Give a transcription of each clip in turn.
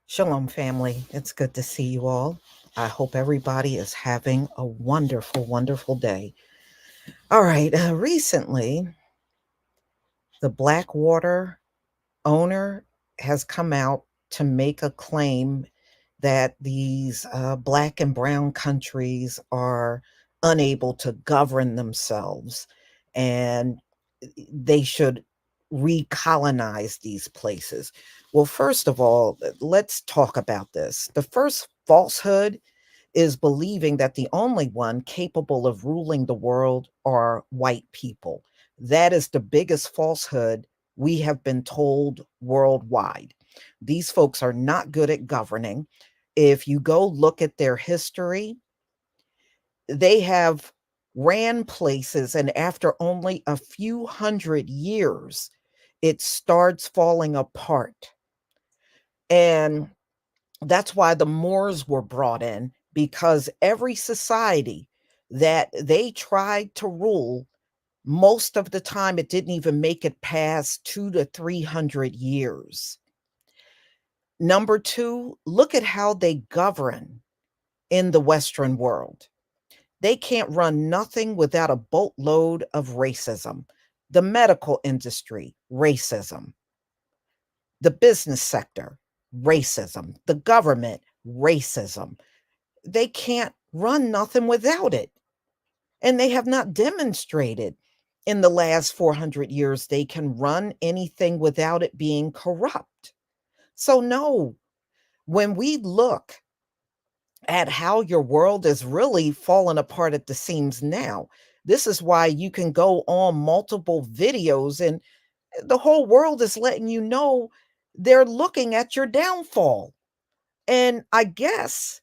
Shalom, family. It's good to see you all. I hope everybody is having a wonderful, wonderful day. All right. Recently, the Blackwater owner has come out to make a claim that these Black and brown countries are unable to govern themselves and they should recolonize these places. Well, first of all, let's talk about this. The first falsehood is believing that the only one capable of ruling the world are white people. That is the biggest falsehood we have been told worldwide. These folks are not good at governing. If you go look at their history, they have ran places, and after only a few hundred years, it starts falling apart. And that's why the Moors were brought in, because every society that they tried to rule, most of the time it didn't even make it past 200 to 300 years. Number two, look at how they govern in the Western world. They can't run nothing without a boatload of racism. The medical industry, racism. The business sector, racism. The government, racism. They can't run nothing without it. And they have not demonstrated in the last 400 years they can run anything without it being corrupt. So, no, when we look at how your world is really falling apart at the seams now, this is why you can go on multiple videos and the whole world is letting you know they're looking at your downfall. And I guess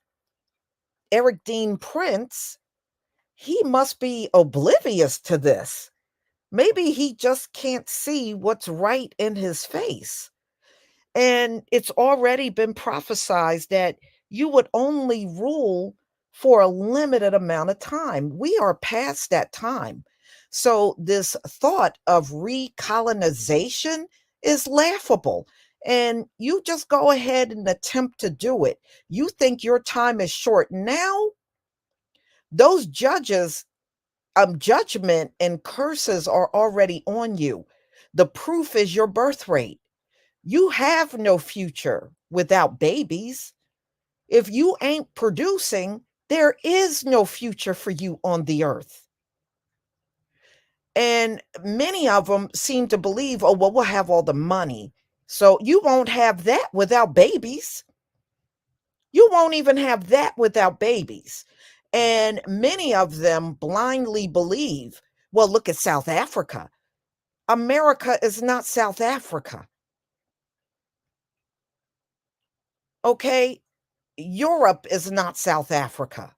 Eric Dean Prince, he must be oblivious to this, Maybe he just can't see what's right in his face. And it's already been prophesized that you would only rule for a limited amount of time. We are past that time. So, this thought of recolonization is laughable. And you just go ahead and attempt to do it. You think your time is short. Now, those judges, judgment and curses are already on you. The proof is your birth rate. You have no future without babies. If you ain't producing, there is no future for you on the earth. And many of them seem to believe, oh, well, we'll have all the money. So you won't have that without babies. You won't even have that without babies. And many of them blindly believe, well, look at South Africa. America is not South Africa. Okay? Europe is not South Africa.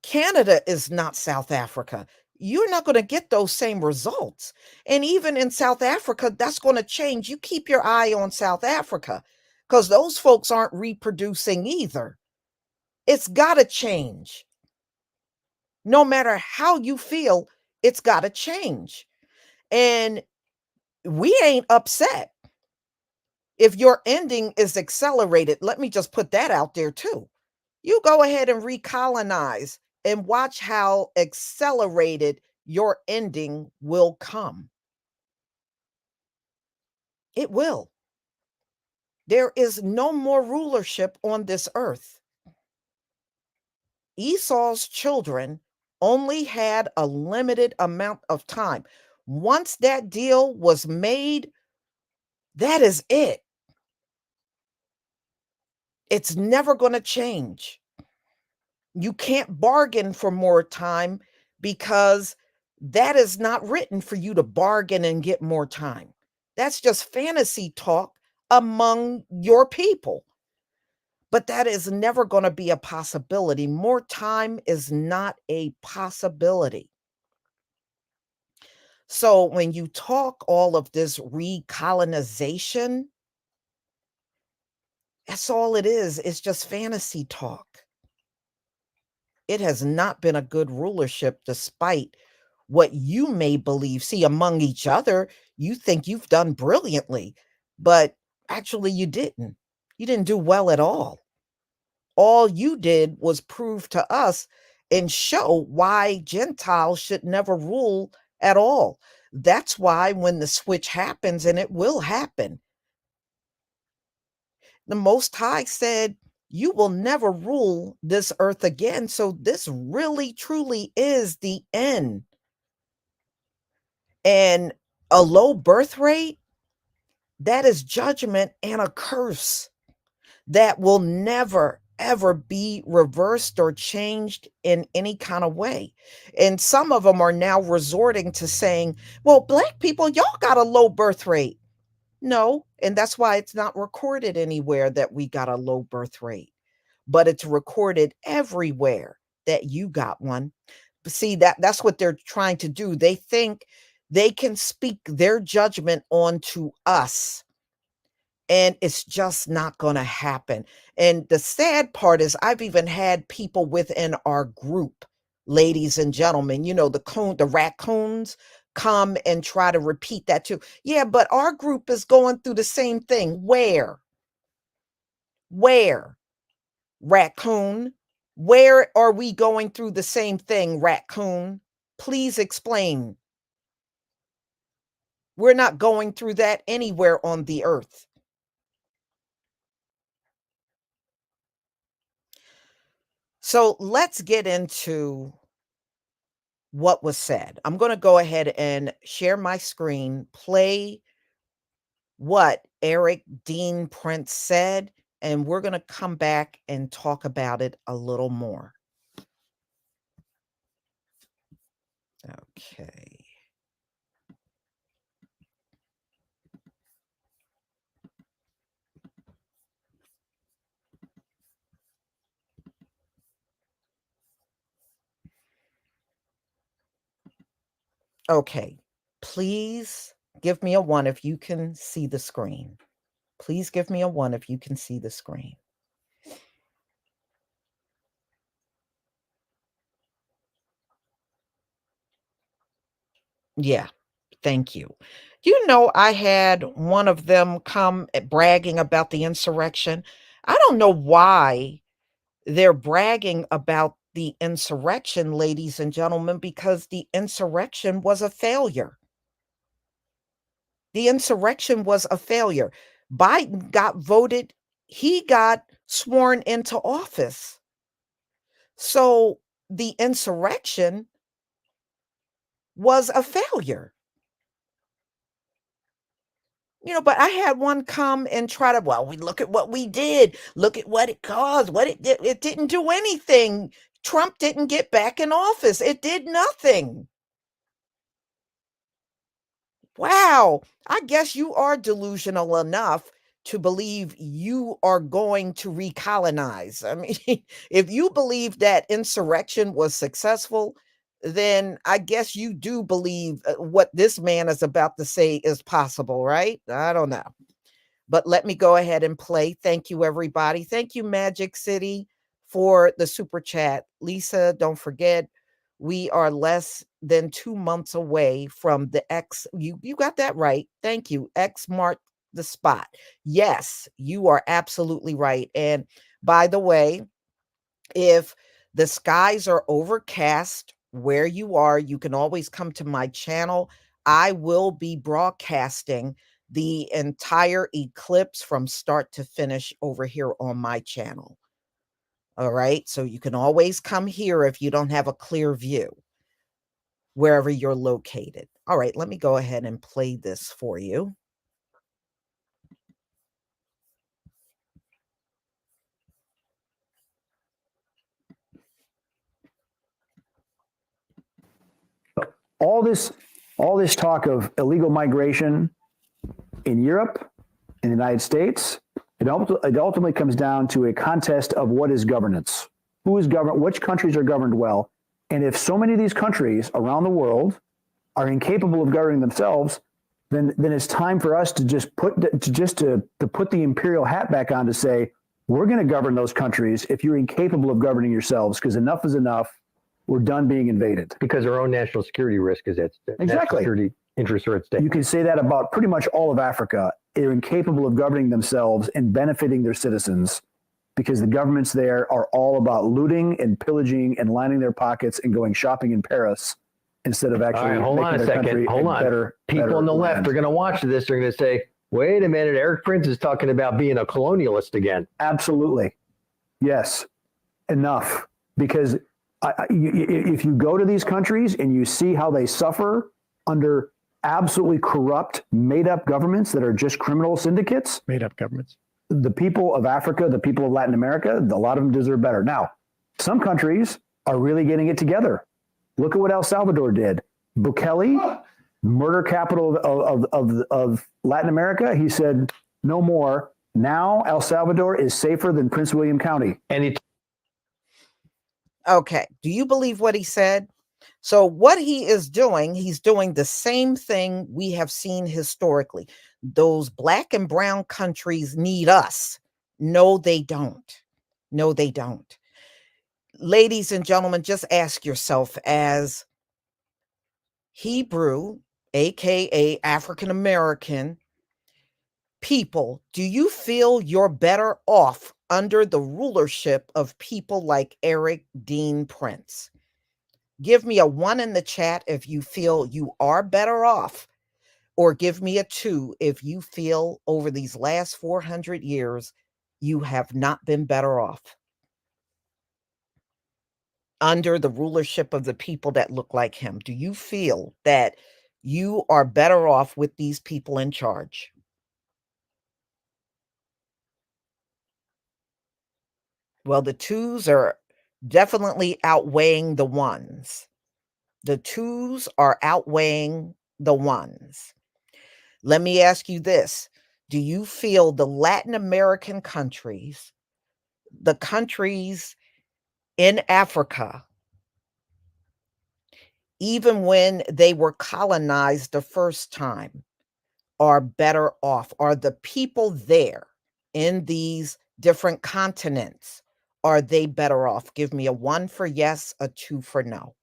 Canada is not South Africa. You're not going to get those same results. And even in South Africa, that's going to change. You keep your eye on South Africa because those folks aren't reproducing either. It's got to change. No matter how you feel, it's got to change. And we ain't upset if your ending is accelerated. Let me just put that out there too. You go ahead and recolonize and watch how accelerated your ending will come. It will. There is no more rulership on this earth. Esau's children only had a limited amount of time. Once that deal was made, that is it. It's never going to change. You can't bargain for more time because that is not written for you to bargain and get more time. That's just fantasy talk among your people. But that is never going to be a possibility. More time is not a possibility. So when you talk all of this recolonization, that's all it is. It's just fantasy talk. It has not been a good rulership despite what you may believe. See, among each other, you think you've done brilliantly, but actually you didn't. You didn't do well at all. All you did was prove to us and show why Gentiles should never rule at all. That's why when the switch happens, and it will happen, the Most High said, you will never rule this earth again. So this really, truly is the end. And a low birth rate, that is judgment and a curse that will never, ever be reversed or changed in any kind of way. And some of them are now resorting to saying, well, Black people, y'all got a low birth rate. No, and that's why it's not recorded anywhere that we got a low birth rate, but it's recorded everywhere that you got one. See, that's what they're trying to do. They think they can speak their judgment onto us, and it's just not going to happen. And the sad part is I've even had people within our group, ladies and gentlemen, the raccoons come and try to repeat that too. Yeah, but our group is going through the same thing. Where, raccoon? Where are we going through the same thing, raccoon? Please explain. We're not going through that anywhere on the earth. So let's get into what was said. I'm going to go ahead and share my screen, play what Eric Dean Prince said, and we're going to come back and talk about it a little more. Okay. Okay. Please give me a 1 if you can see the screen. Please give me a 1 if you can see the screen. Yeah. Thank you. You know, I had one of them come bragging about the insurrection. I don't know why they're bragging about the insurrection, ladies and gentlemen, because the insurrection was a failure. The insurrection was a failure. Biden got voted, he got sworn into office. So the insurrection was a failure. You know, but I had one come and try to, well, we look at what we did, look at what it caused, what it did. It didn't do anything. Trump didn't get back in office. It did nothing. Wow. I guess you are delusional enough to believe you are going to recolonize. I mean, if you believe that insurrection was successful, then I guess you do believe what this man is about to say is possible, right? I don't know. But let me go ahead and play. Thank you, everybody. Thank you, Magic City, for the super chat. Lisa, don't forget, we are less than 2 months away from the X. You got that right. Thank you. X marked the spot. Yes, you are absolutely right. And by the way, if the skies are overcast where you are, you can always come to my channel. I will be broadcasting the entire eclipse from start to finish over here on my channel. All right. So you can always come here if you don't have a clear view wherever you're located. All right. Let me go ahead and play this for you. All this talk of illegal migration in Europe, in the United States, it ultimately comes down to a contest of what is governance. Who is governed? Which countries are governed well? And if so many of these countries around the world are incapable of governing themselves, then it's time for us to just put the imperial hat back on to say, we're going to govern those countries if you're incapable of governing yourselves, because enough is enough. We're done being invaded. Because our own national security risk is at stake. Exactly. National security interests are at stake. You can say that about pretty much all of Africa. They're incapable of governing themselves and benefiting their citizens because the governments there are all about looting and pillaging and lining their pockets and going shopping in Paris instead of actually making their country better. People on the left are going to watch this. They're going to say, wait a minute, Eric Prince is talking about being a colonialist again. Absolutely. Yes. Enough. Because if you go to these countries and you see how they suffer under absolutely corrupt, made-up governments that are just criminal syndicates. Made-up governments. The people of Africa, the people of Latin America, a lot of them deserve better. Now, some countries are really getting it together. Look at what El Salvador did. Bukele, murder capital of Latin America, he said, no more. Now El Salvador is safer than Prince William County. And okay. Do you believe what he said? So what he is doing, he's doing the same thing we have seen historically. Those black and brown countries need us. No, they don't. No, they don't. Ladies and gentlemen, just ask yourself as Hebrew, aka African American people, do you feel you're better off under the rulership of people like Eric Dean Prince? Give me a 1 in the chat if you feel you are better off, or give me a 2 if you feel over these last 400 years you have not been better off under the rulership of the people that look like him. Do you feel that you are better off with these people in charge? Well, the 2s are definitely outweighing the 1s. The 2s are outweighing the 1s. Let me ask you this. Do you feel the Latin American countries, the countries in Africa, even when they were colonized the first time, are better off? Are the people there in these different continents, are they better off? Give me a 1 for yes, a 2 for no.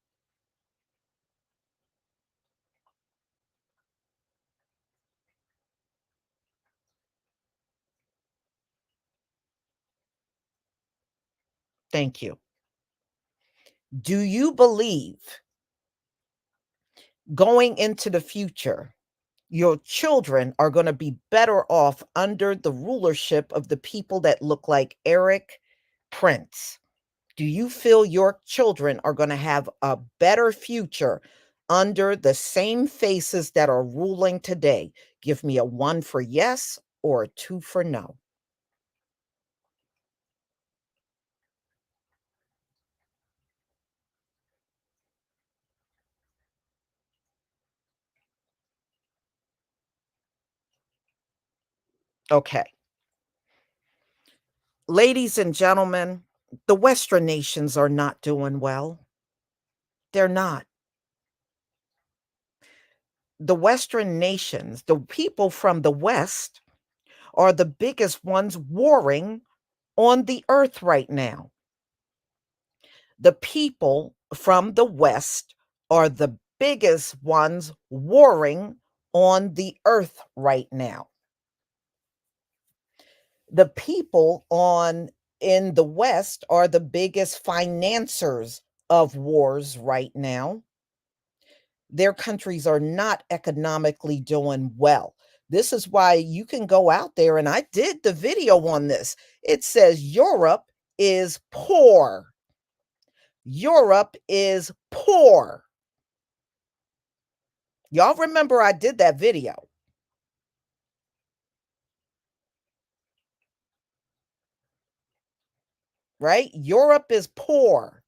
Thank you. Do you believe going into the future, your children are going to be better off under the rulership of the people that look like Eric Prince? Do you feel your children are going to have a better future under the same faces that are ruling today? Give me a 1 for yes or a 2 for no. Okay. Ladies and gentlemen, the Western nations are not doing well. They're not. The Western nations, the people from the West, are the biggest ones warring on the earth right now. The people from the West are the biggest ones warring on the earth right now. The people on in the West are the biggest financiers of wars right now. Their countries are not economically doing well. This is why you can go out there, and I did the video on this. It says Europe is poor. Europe is poor. Y'all remember I did that video. Right? Europe is poor.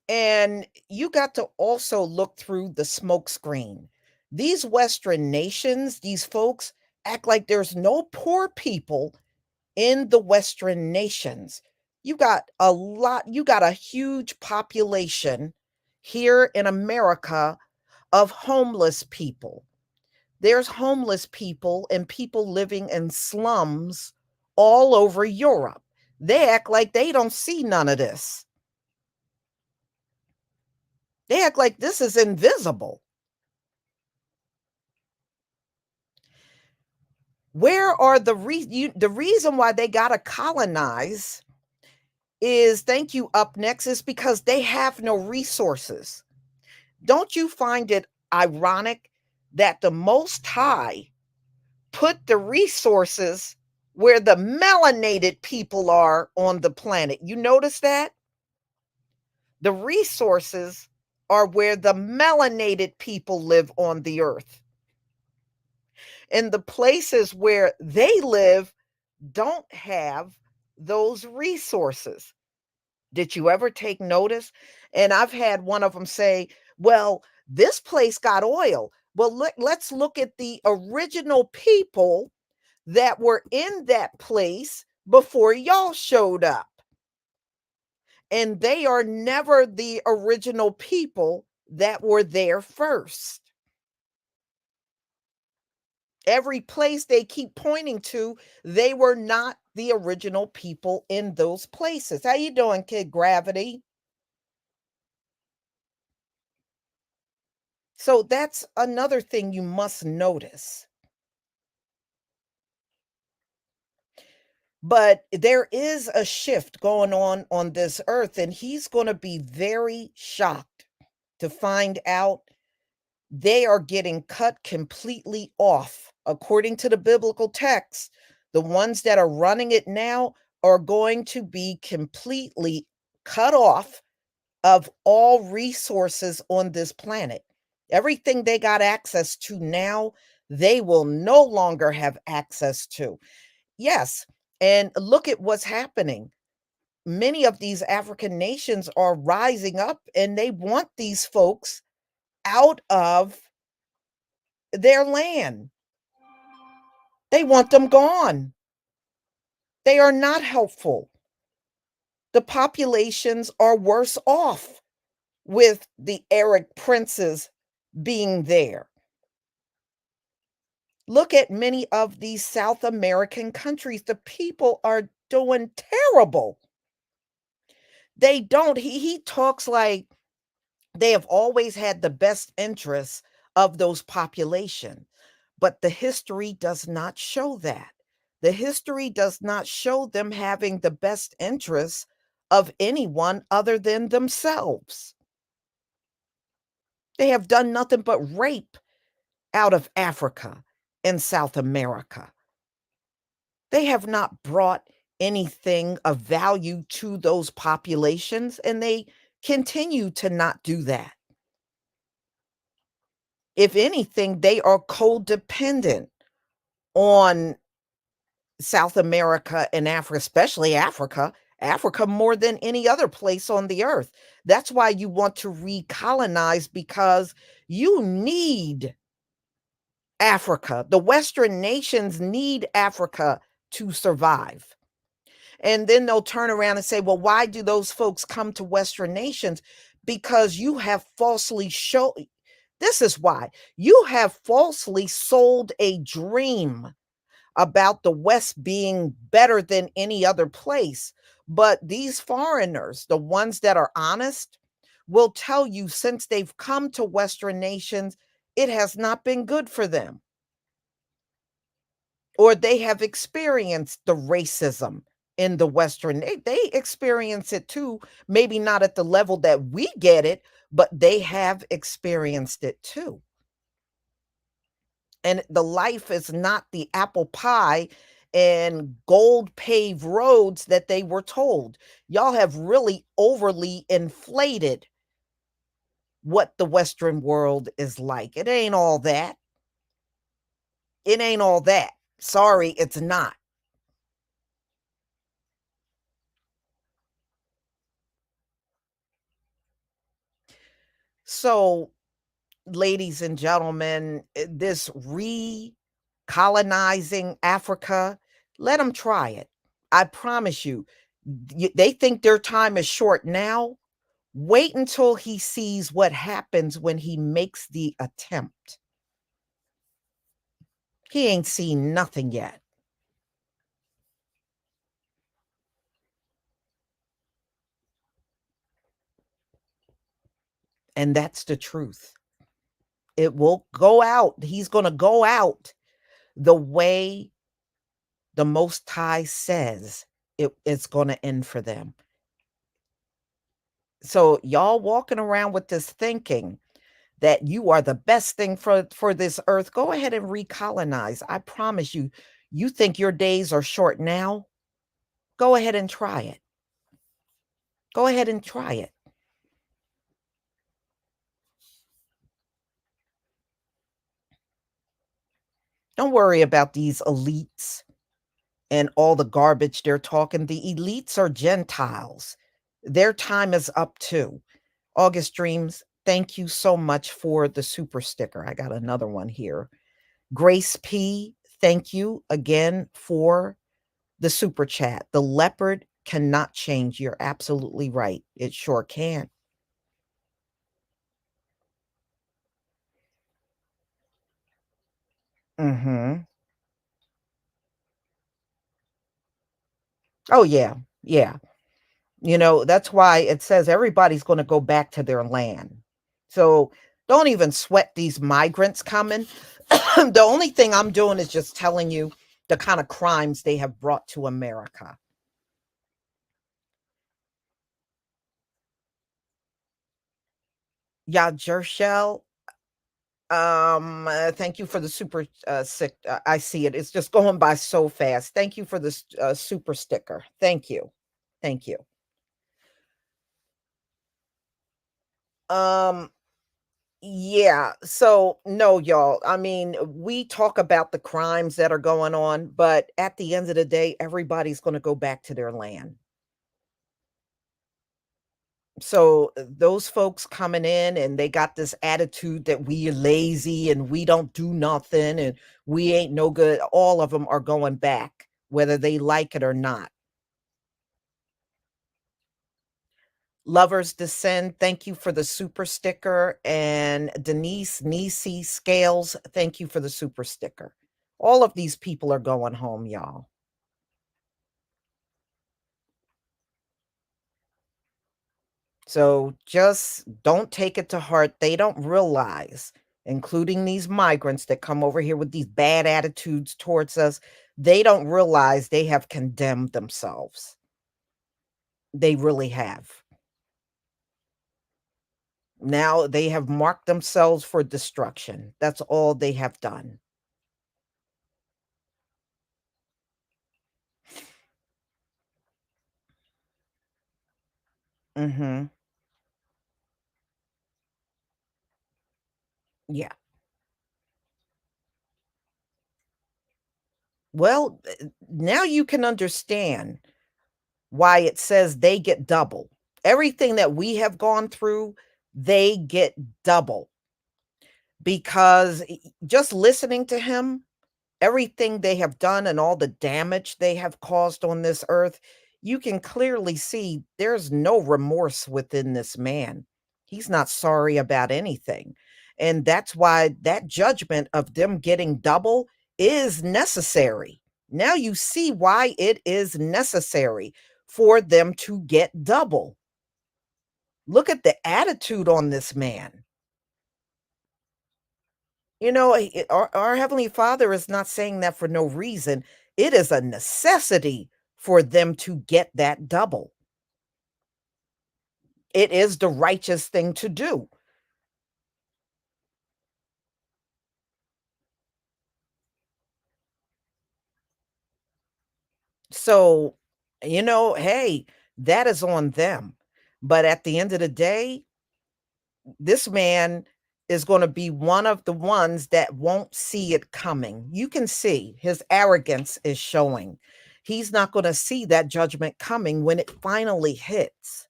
And you got to also look through the smoke screen. These Western nations, these folks act like there's no poor people in the Western nations. You got a huge population here in America of homeless people. There's homeless people and people living in slums all over Europe. They act like they don't see none of this. They act like this is invisible. Where are the reason why they got to colonize is, thank you, up next, is because they have no resources. Don't you find it ironic that the Most High put the resources where the melanated people are on the planet? You notice that? The resources are where the melanated people live on the earth. And the places where they live don't have those resources. Did you ever take notice? And I've had one of them say, well, this place got oil. Well, let's look at the original people that were in that place before y'all showed up. And they are never the original people that were there first. Every place they keep pointing to, they were not the original people in those places. How you doing, Kid Gravity? So that's another thing you must notice. But there is a shift going on this earth, and he's going to be very shocked to find out they are getting cut completely off. According to the biblical text, the ones that are running it now are going to be completely cut off of all resources on this planet. Everything they got access to now, they will no longer have access to. Yes, and look at what's happening. Many of these African nations are rising up and they want these folks out of their land. They want them gone. They are not helpful. The populations are worse off with the Arab princes being there. Look at many of these South American countries. The people are doing terrible. They don't, he talks like they have always had the best interests of those population, but the history does not show that. The history does not show them having the best interests of anyone other than themselves. They have done nothing but rape out of Africa and South America. They have not brought anything of value to those populations, and they continue to not do that. If anything, they are codependent on South America and Africa, especially Africa, Africa more than any other place on the earth. That's why you want to recolonize, because you need Africa. The Western nations need Africa to survive. And then they'll turn around and say, well, why do those folks come to Western nations? Because you have falsely shown, this is why, you have falsely sold a dream about the West being better than any other place. But these foreigners, the ones that are honest, will tell you since they've come to Western nations, it has not been good for them. Or they have experienced the racism in the Western. They experience it too, maybe not at the level that we get it, but they have experienced it too. And the life is not the apple pie and gold paved roads that they were told. Y'all have really overly inflated what the Western world is like. It ain't all that. It ain't all that. Sorry, it's not. So, ladies and gentlemen, this recolonizing Africa, let them try it. I promise you, they think their time is short now. Wait until he sees what happens when he makes the attempt. He ain't seen nothing yet. And that's the truth. It will go out. He's going to go out the way the Most High says it's going to end for them. So y'all walking around with this thinking that you are the best thing for this earth, go ahead and recolonize. I promise you, you think your days are short now? Go ahead and try it. Go ahead and try it. Don't worry about these elites and all the garbage they're talking. The elites are Gentiles. Their time is up too. August Dreams, thank you so much for the super sticker. I got another one here. Grace P, thank you again for the super chat. The leopard cannot change. You're absolutely right. It sure can. Mm-hmm. Oh, yeah. Yeah. You know, that's why it says everybody's going to go back to their land. So don't even sweat these migrants coming. The only thing I'm doing is just telling you the kind of crimes they have brought to America. Yeah, Jershel, thank you for the super sick. I see it. It's just going by so fast. Thank you for this super sticker. Thank you. Thank you. Um, yeah. So no, y'all. I mean, we talk about the crimes that are going on, but at the end of the day, everybody's going to go back to their land. So those folks coming in and they got this attitude that we are lazy and we don't do nothing and we ain't no good. All of them are going back, whether they like it or not. Lovers Descend, thank you for the super sticker. And Denise Nisi Scales, thank you for the super sticker. All of these people are going home, y'all. So just don't take it to heart. They don't realize, including these migrants that come over here with these bad attitudes towards us, they don't realize they have condemned themselves. They really have. Now they have marked themselves for destruction. That's all they have done. Mhm. Yeah. Well, now you can understand why it says they get double. Everything that we have gone through, they get double because just listening to him, everything they have done and all the damage they have caused on this earth, you can clearly see there's no remorse within this man. He's not sorry about anything. And that's why that judgment of them getting double is necessary. Now you see why it is necessary for them to get double. Look at the attitude on this man. You know, our Heavenly Father is not saying that for no reason. It is a necessity for them to get that double. It is the righteous thing to do. So, hey, that is on them. But at the end of the day, this man is going to be one of the ones that won't see it coming. You can see his arrogance is showing. He's not going to see that judgment coming when it finally hits.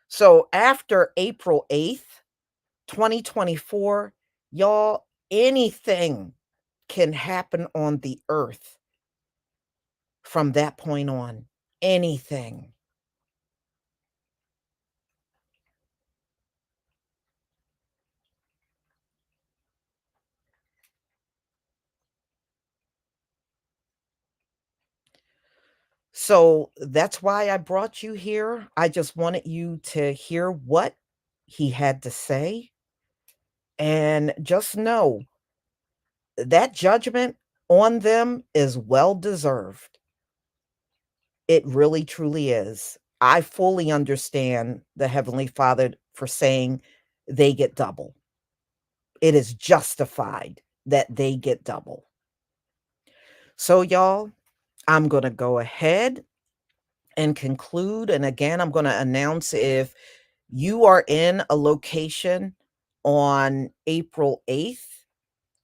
So after April 8th, 2024, y'all, anything can happen on the earth from that point on. Anything. So that's why I brought you here. I just wanted you to hear what he had to say. And just know that judgment on them is well deserved. It really, truly is. I fully understand the Heavenly Father for saying they get double. It is justified that they get double. So, y'all, I'm going to go ahead and conclude. And again, I'm going to announce if you are in a location on April 8th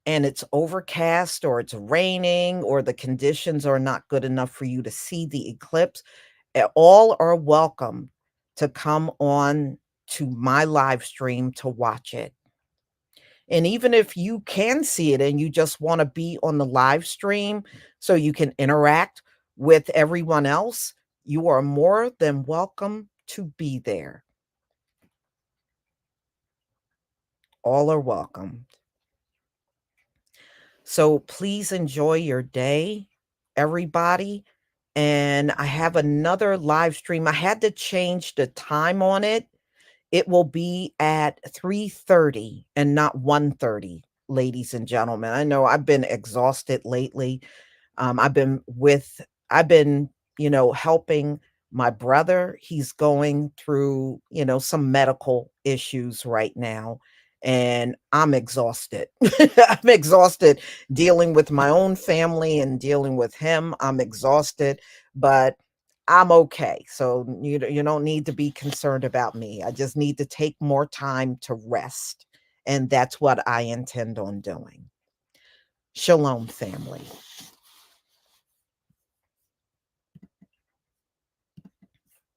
and it's overcast or it's raining or the conditions are not good enough for you to see the eclipse, all are welcome to come on to my live stream to watch it. And even if you can see it and you just want to be on the live stream so you can interact with everyone else, you are more than welcome to be there. All are welcome. So please enjoy your day, everybody. And I have another live stream. I had to change the time on it. It will be at 3:30 and not 1:30, ladies and gentlemen. I know I've been exhausted lately. I've been I've been, helping my brother. He's going through, some medical issues right now. And I'm exhausted. I'm exhausted dealing with my own family and dealing with him. I'm exhausted, but I'm okay. So you don't need to be concerned about me. I just need to take more time to rest. And that's what I intend on doing. Shalom, family.